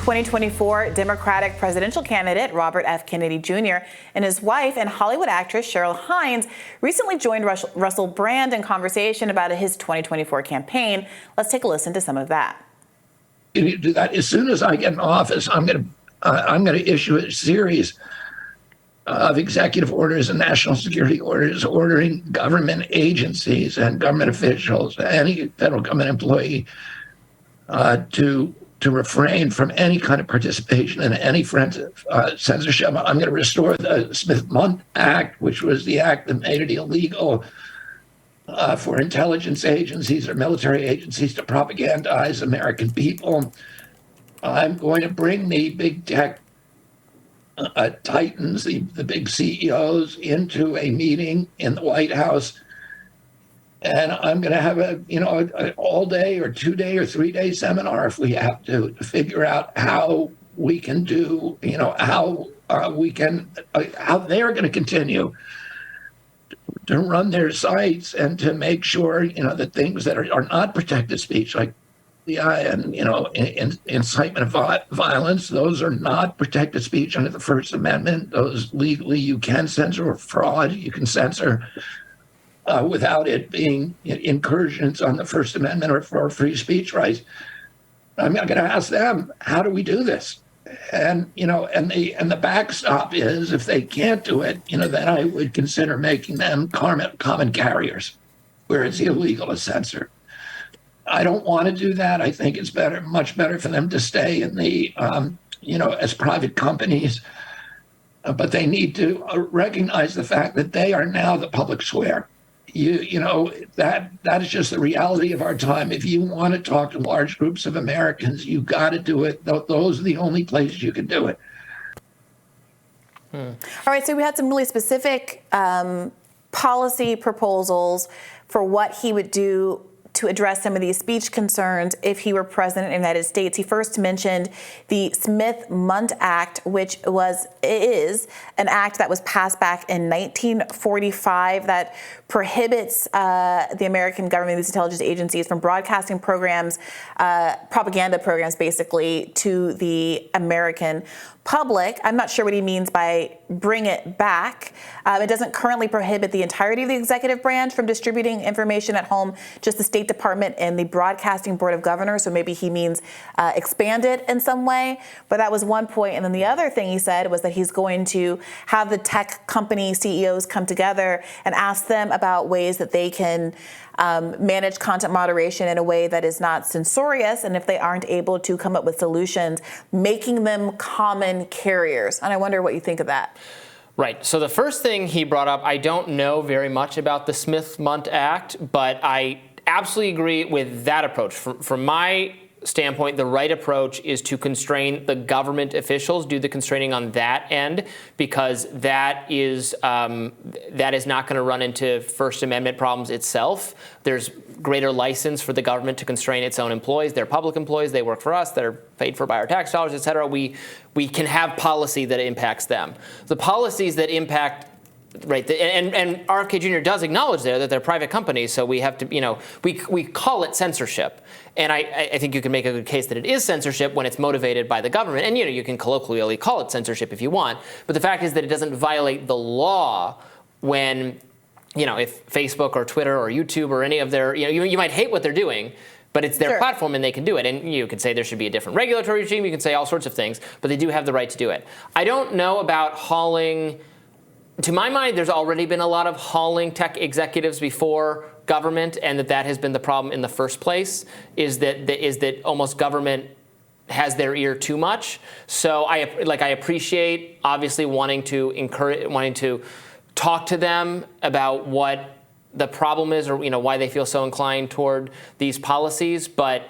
2024 Democratic presidential candidate Robert F. Kennedy Jr. and his wife and Hollywood actress Cheryl Hines recently joined Russel Brand in conversation about his 2024 campaign. Let's take a listen to some of that. You do that as soon as I get in office. I'm going to issue a series of executive orders and national security orders ordering government agencies and government officials, any federal government employee, to refrain from any kind of participation in any forensic censorship. I'm going to restore the Smith-Mundt Act, which was the act that made it illegal for intelligence agencies or military agencies to propagandize American people. I'm going to bring the big tech titans, the big CEOs, into a meeting in the White House. And I'm going to have an all-day or 2-day or 3-day seminar if we have to figure out how we can do, how they're going to continue to run their sites and to make sure, that things that are not protected speech, like and incitement of violence, those are not protected speech under the First Amendment. Those legally you can censor. Or fraud you can censor without it being incursions on the First Amendment or for free speech rights. I'm going to ask them, how do we do this? And the backstop is, if they can't do it, then I would consider making them common carriers, where it's illegal to censor. I don't want to do that. I think it's much better for them to stay in the, as private companies. But they need to recognize the fact that they are now the public square. That is just the reality of our time. If you want to talk to large groups of Americans, you got to do it. Those are the only places you can do it. All right. So we had some really specific policy proposals for what he would do to address some of these speech concerns if he were president of the United States. He first mentioned the Smith-Mundt Act, which is an act that was passed back in 1945 that prohibits the American government, these intelligence agencies, from broadcasting programs, propaganda programs, basically, to the American public. I'm not sure what he means by bring it back. It doesn't currently prohibit the entirety of the executive branch from distributing information at home, just the State Department and the Broadcasting Board of Governors. So maybe he means expand it in some way. But that was one point. And then the other thing he said was that he's going to have the tech company CEOs come together and ask them about ways that they can manage content moderation in a way that is not censorious, and if they aren't able to come up with solutions, making them common carriers. And I wonder what you think of that. Right. So the first thing he brought up, I don't know very much about the Smith-Mundt Act, but I absolutely agree with that approach. From my standpoint, the right approach is to constrain the government officials, do the constraining on that end, because that is not going to run into First Amendment problems itself. There's greater license for the government to constrain its own employees. They're public employees. They work for us. They're paid for by our tax dollars, et cetera. We can have policy that impacts them. The policies that impact, right, and RFK Jr. does acknowledge there that they're private companies, so we have to, we call it censorship. And I think you can make a good case that it is censorship when it's motivated by the government. And, you can colloquially call it censorship if you want. But the fact is that it doesn't violate the law when, if Facebook or Twitter or YouTube or any of their, you might hate what they're doing, but it's their platform and they can do it. And you could say there should be a different regulatory regime. You can say all sorts of things, but they do have the right to do it. I don't know about hauling. To my mind, there's already been a lot of hauling tech executives before government, and that has been the problem in the first place, is that almost government has their ear too much. So I appreciate obviously wanting to talk to them about what the problem is, or why they feel so inclined toward these policies, but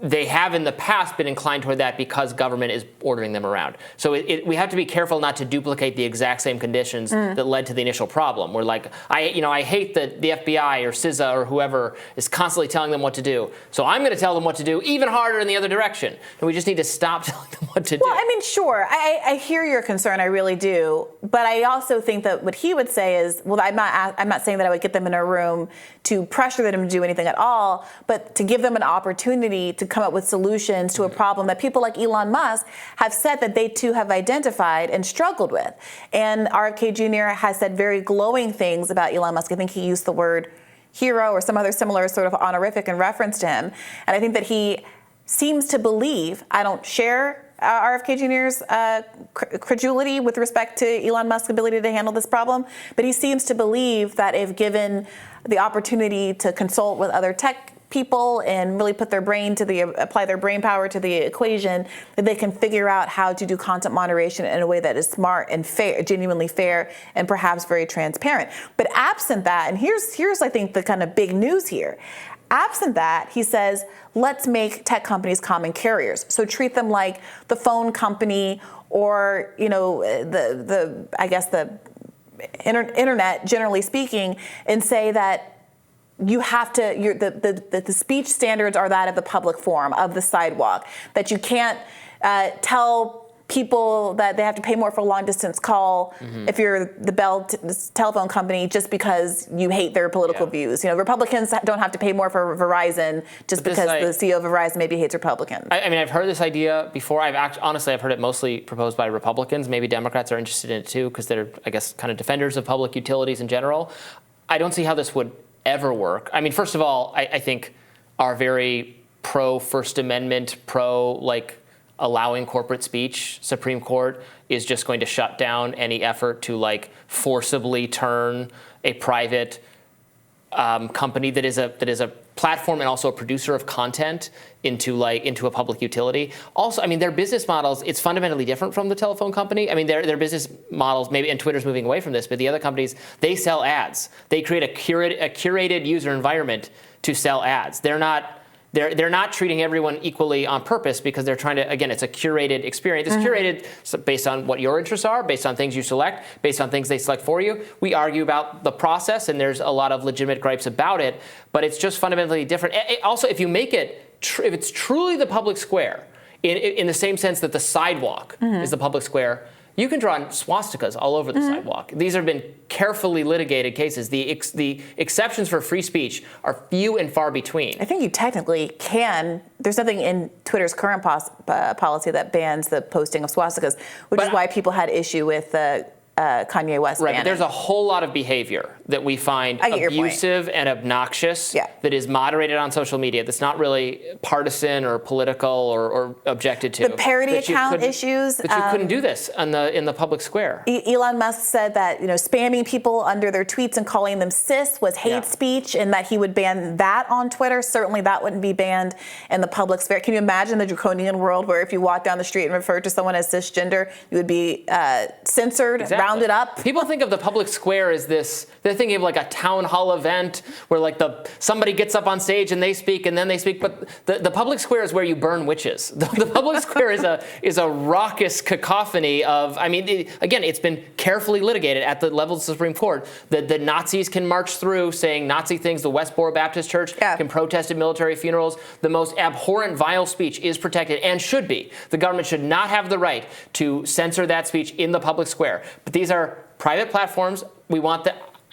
they have in the past been inclined toward that because government is ordering them around. So we have to be careful not to duplicate the exact same conditions that led to the initial problem. Where I hate that the FBI or CISA or whoever is constantly telling them what to do. So I'm going to tell them what to do even harder in the other direction. And we just need to stop telling them what to do. Well, I mean, sure, I hear your concern, I really do. But I also think that what he would say is, well, I'm not saying that I would get them in a room to pressure them to do anything at all, but to give them an opportunity to come up with solutions to a problem that people like Elon Musk have said that they too have identified and struggled with. And RFK Jr. has said very glowing things about Elon Musk. I think he used the word hero or some other similar sort of honorific in reference to him. And I think that he seems to believe, I don't share RFK Jr.'s credulity with respect to Elon Musk's ability to handle this problem, but he seems to believe that if given the opportunity to consult with other tech people and really put their brain apply their brain power to the equation, that they can figure out how to do content moderation in a way that is smart and fair, genuinely fair, and perhaps very transparent. But absent that, and here's I think the kind of big news here. Absent that, he says, let's make tech companies common carriers. So treat them like the phone company or, the internet, generally speaking, and say that you have to, the speech standards are that of the public forum, of the sidewalk, that you can't tell people that they have to pay more for a long distance call if you're the Bell telephone company just because you hate their political views. Republicans don't have to pay more for Verizon just because the CEO of Verizon maybe hates Republicans. I mean, I've heard this idea before. Honestly, I've heard it mostly proposed by Republicans. Maybe Democrats are interested in it too because they're, I guess, kind of defenders of public utilities in general. I don't see how this would ever work. I mean, first of all, I think our very pro First Amendment, allowing corporate speech Supreme Court is just going to shut down any effort to forcibly turn a private company that is a platform and also a producer of content into a public utility. Also, I mean, their business models, it's fundamentally different from the telephone company. I mean, their business models, maybe, and Twitter's moving away from this, but the other companies, they sell ads. They create a curated user environment to sell ads. They're not treating everyone equally on purpose because they're trying to, again, it's a curated experience. It's curated based on what your interests are, based on things you select, based on things they select for you. We argue about the process, and there's a lot of legitimate gripes about it, but it's just fundamentally different. Also, if you make it, if it's truly the public square, in the same sense that the sidewalk is the public square, you can draw swastikas all over the sidewalk. These have been carefully litigated cases. The exceptions for free speech are few and far between. I think you technically can. There's nothing in Twitter's current policy that bans the posting of swastikas, which is why people had issue with Kanye West. Right, but there's a whole lot of behavior that we find abusive and obnoxious that is moderated on social media that's not really partisan or political or objected to. The parody account issues. But you couldn't do this in the public square. Elon Musk said that spamming people under their tweets and calling them cis was hate speech, and that he would ban that on Twitter. Certainly that wouldn't be banned in the public sphere. Can you imagine the draconian world where if you walk down the street and refer to someone as cisgender, you would be censored? Exactly. Rounded up. People think of the public square as this. They're thinking of a town hall event where somebody gets up on stage and they speak and then they speak. But the public square is where you burn witches. The public square is a raucous cacophony of. I mean, again, it's been carefully litigated at the level of the Supreme Court that the Nazis can march through saying Nazi things. The Westboro Baptist Church can protest at military funerals. The most abhorrent, vile speech is protected and should be. The government should not have the right to censor that speech in the public square. But these are private platforms.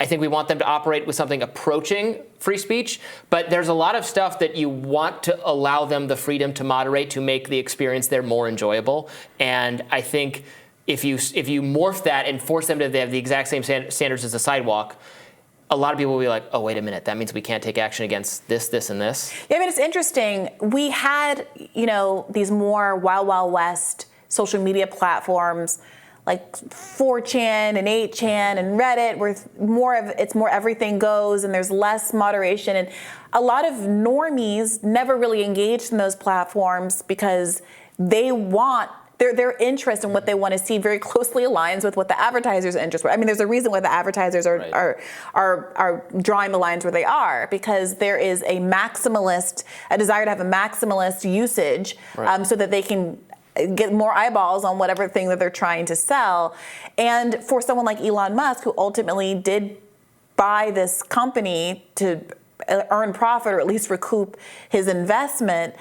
I think we want them to operate with something approaching free speech, but there's a lot of stuff that you want to allow them the freedom to moderate to make the experience there more enjoyable. And I think if you morph that and force them to have the exact same standards as the sidewalk, a lot of people will be like, oh, wait a minute, that means we can't take action against this, this, and this. Yeah, I mean, it's interesting. We had, these more Wild Wild West social media platforms like 4chan and 8chan and Reddit, where it's more everything goes and there's less moderation. And a lot of normies never really engaged in those platforms because they want their interest in what they want to see very closely aligns with what the advertisers' interests were. I mean, there's a reason why the advertisers are drawing the lines where they are, because there is a desire to have a maximalist usage so that they can get more eyeballs on whatever thing that they're trying to sell. And for someone like Elon Musk, who ultimately did buy this company to earn profit or at least recoup his investment,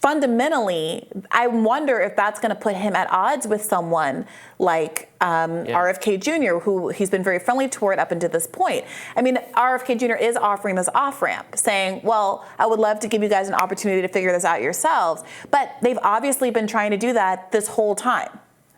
fundamentally, I wonder if that's going to put him at odds with someone like RFK Jr., who he's been very friendly toward up until this point. I mean, RFK Jr. is offering this off-ramp, saying, well, I would love to give you guys an opportunity to figure this out yourselves. But they've obviously been trying to do that this whole time,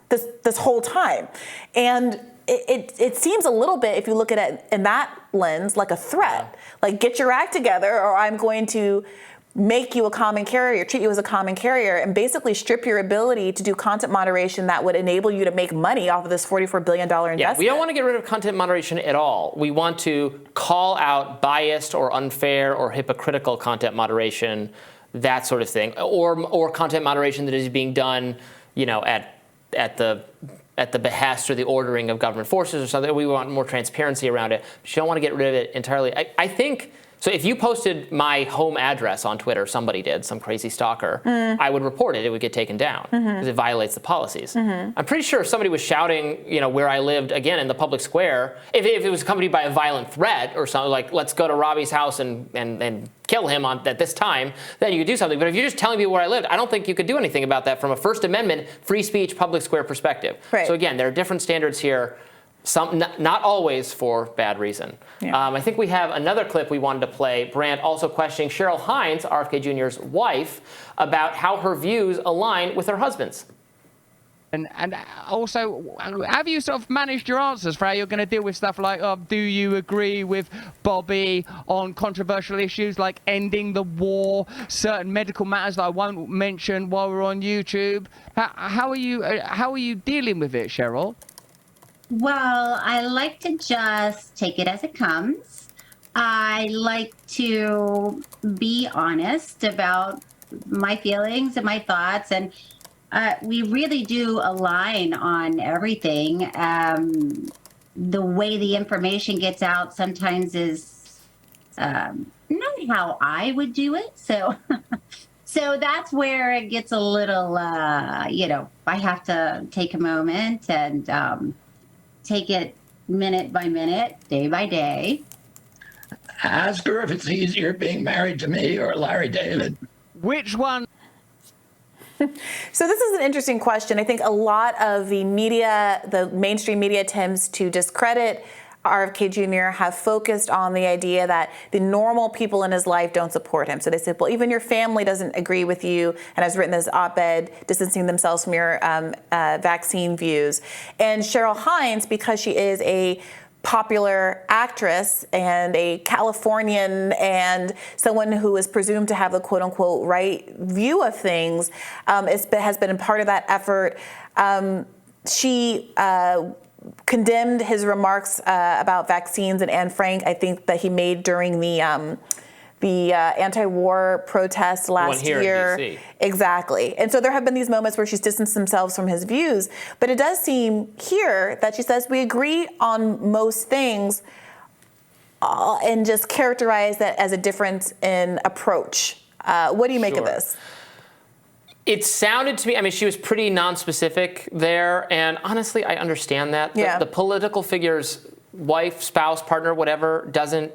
this whole time. And it seems a little bit, if you look at it in that lens, like a threat. Like, get your act together, or I'm going to make you a common carrier, treat you as a common carrier, and basically strip your ability to do content moderation that would enable you to make money off of this $44 billion investment. Yeah, we don't want to get rid of content moderation at all. We want to call out biased or unfair or hypocritical content moderation, that sort of thing, or content moderation that is being done, at the behest or the ordering of government forces or something. We want more transparency around it. But you don't want to get rid of it entirely. I think. So if you posted my home address on Twitter, somebody did, some crazy stalker, I would report it. It would get taken down because it violates the policies. I'm pretty sure if somebody was shouting, where I lived, again, in the public square, if it was accompanied by a violent threat or something like, let's go to Robby's house and kill him at this time, then you could do something. But if you're just telling people where I lived, I don't think you could do anything about that from a First Amendment, free speech, public square perspective. Right. So again, there are different standards here. Some, not always for bad reason. Yeah. I think we have another clip we wanted to play. Brandt also questioning Cheryl Hines, RFK Jr.'s wife, about how her views align with her husband's. And also, have you sort of managed your answers for how you're going to deal with stuff like, do you agree with Bobby on controversial issues like ending the war, certain medical matters that I won't mention while we're on YouTube? How are you dealing with it, Cheryl? Well, I like to just take it as it comes. I like to be honest about my feelings and my thoughts, and we really do align on everything. The way the information gets out sometimes is not how I would do it. So that's where it gets a little, I have to take a moment and take it minute by minute, day by day. Ask her if it's easier being married to me or Larry David. Which one? So this is an interesting question. I think a lot of the media, the mainstream media, tends to discredit RFK Jr., have focused on the idea that the normal people in his life don't support him. So they said, well, even your family doesn't agree with you, and has written this op-ed distancing themselves from your vaccine views. And Cheryl Hines, because she is a popular actress and a Californian and someone who is presumed to have the quote-unquote right view of things, has been a part of that effort. She condemned his remarks about vaccines and Anne Frank, I think, that he made during the anti-war protest last year. In DC. Exactly. And so there have been these moments where she's distanced themselves from his views. But it does seem here that she says we agree on most things and just characterize that as a difference in approach. What do you make of this? It sounded to me, I mean, she was pretty non-specific there, and honestly, I understand that. Yeah. The political figure's wife, spouse, partner, whatever, doesn't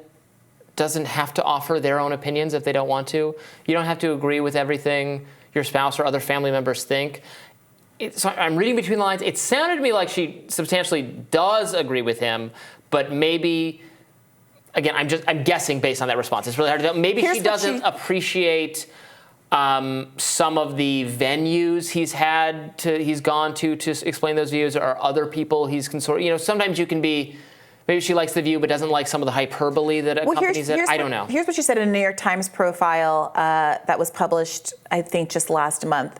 have to offer their own opinions if they don't want to. You don't have to agree with everything your spouse or other family members think. So I'm reading between the lines. It sounded to me like she substantially does agree with him, but maybe, again, I'm guessing based on that response. It's really hard to tell. Maybe she doesn't appreciate some of the venues he's gone to explain those views, or other people he's consorted. Sometimes you can be, maybe she likes the view but doesn't like some of the hyperbole that accompanies it. I don't know. Here's what she said in a New York Times profile that was published, I think, just last month.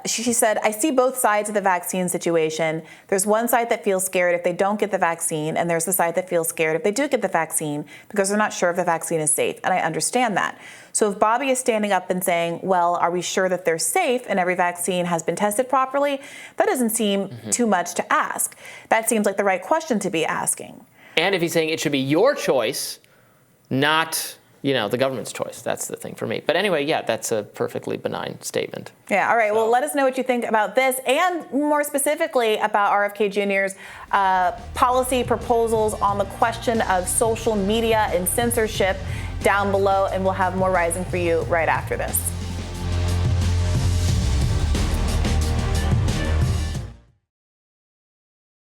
She said, I see both sides of the vaccine situation. There's one side that feels scared if they don't get the vaccine, and there's the side that feels scared if they do get the vaccine because they're not sure if the vaccine is safe, and I understand that. So if Bobby is standing up and saying, well, are we sure that they're safe and every vaccine has been tested properly? That doesn't seem too much to ask. That seems like the right question to be asking. And if he's saying it should be your choice, not the government's choice. That's the thing for me. But anyway, yeah, that's a perfectly benign statement. Yeah, all right. So, well, let us know what you think about this, and more specifically about RFK Jr.'s policy proposals on the question of social media and censorship down below, and we'll have more Rising for you right after this.